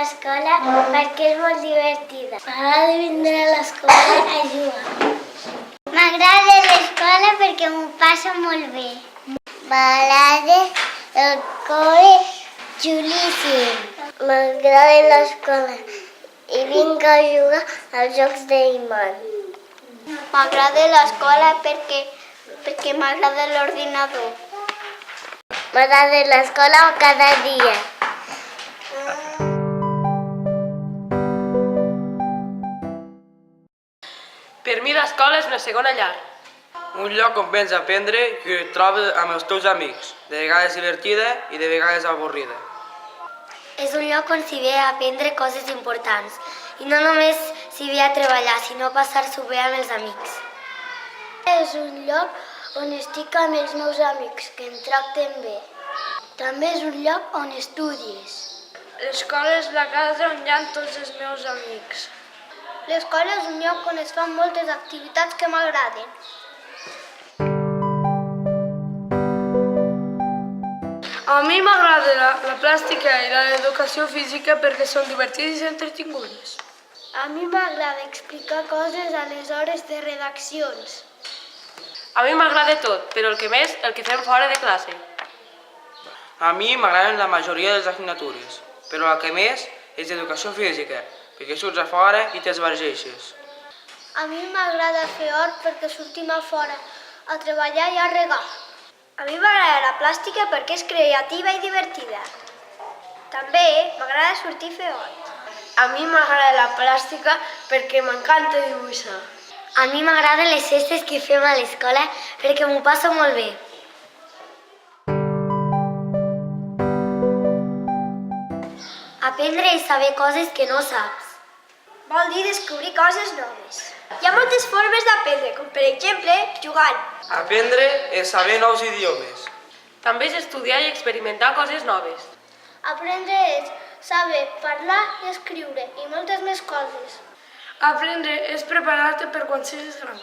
l'escola perquè és molt divertida. M'agrada vindre a l'escola a jugar. M'agrada l'escola perquè m'ho passo molt bé. M'agrada el col·le xulíssim. M'agrada l'escola i vinc a jugar als jocs d'Iman. M'agrada l'escola perquè m'agrada l'ordinador. M'agrada l'escola cada dia. Per mi l'escola és una segona llar. Un lloc on vens a aprendre i que et trobes amb els teus amics, de vegades divertida i de vegades avorrida. És un lloc on s'hi ve a aprendre coses importants i no només s'hi ve a treballar, sinó a passar-s'ho bé amb els amics. És un lloc on estic amb els meus amics, que em tracten bé. També és un lloc on estudies. L'escola és la casa on hi ha tots els meus amics. L'escola és un lloc on es fan moltes activitats que m'agraden. A mi m'agrada la plàstica i l'educació física perquè són divertides i entretingudes. A mi m'agrada explicar coses a les hores de redaccions. A mi m'agrada tot, però el que més, el que fem fora de classe. A mi m'agraden la majoria de les assignatures, però el que més és educació física, perquè surts a fora i t'esbargeixes. A mi m'agrada fer hort perquè sortim a fora a treballar i a regar. A mi m'agrada la plàstica perquè és creativa i divertida. També m'agrada sortir a fer hort. A mi m'agrada la plàstica perquè m'encanta dibuixar. A mi m'agraden les festes que fem a l'escola perquè m'ho passo molt bé. Aprendre és saber coses que no saps. Vol dir descobrir coses noves. Hi ha moltes formes d'aprendre, com per exemple jugant. Aprendre és saber nous idiomes. També és estudiar i experimentar coses noves. Aprendre és saber parlar i escriure i moltes més coses. Aprendre és preparar-te per quan siguis gran.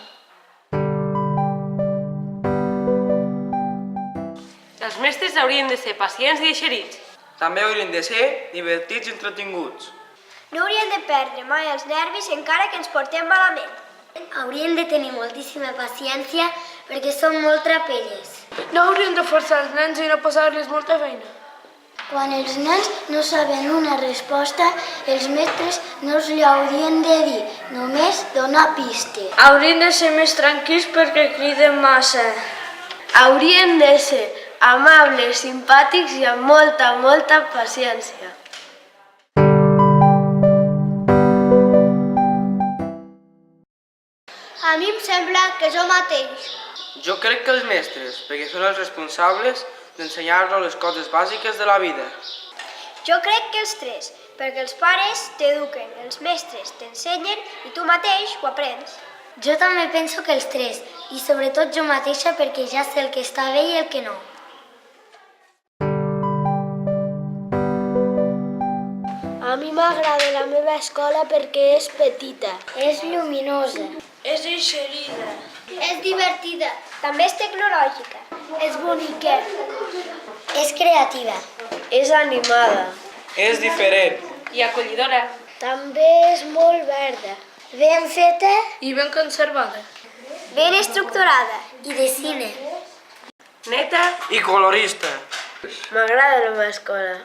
Els mestres haurien de ser pacients i eixerits. També haurien de ser divertits i entretinguts. No hauríem de perdre mai els nervis encara que ens portem malament. Hauríem de tenir moltíssima paciència perquè som molt trapelles. No hauríem de forçar els nens i no posar-los molta feina. Quan els nens no saben una resposta, els mestres no els haurien de dir, només donar pistes. Haurien de ser més tranquils perquè criden massa. Haurien de ser amables, simpàtics i amb molta paciència. A mi em sembla que és el mateix. Jo crec que els mestres, perquè són els responsables d'ensenyar-nos les coses bàsiques de la vida. Jo crec que els tres, perquè els pares t'eduquen, els mestres t'ensenyen i tu mateix ho aprens. Jo també penso que els tres, i sobretot jo mateixa perquè ja sé el que està bé i el que no. A mi m'agrada la meva escola perquè és petita. És lluminosa. És eixerida. És divertida. També és tecnològica. És bonica. És creativa. És animada. És diferent. I acollidora. També és molt verda. Ben feta I ben conservada. ben estructurada i de cine. Neta. I colorista. M'agrada la meva escola.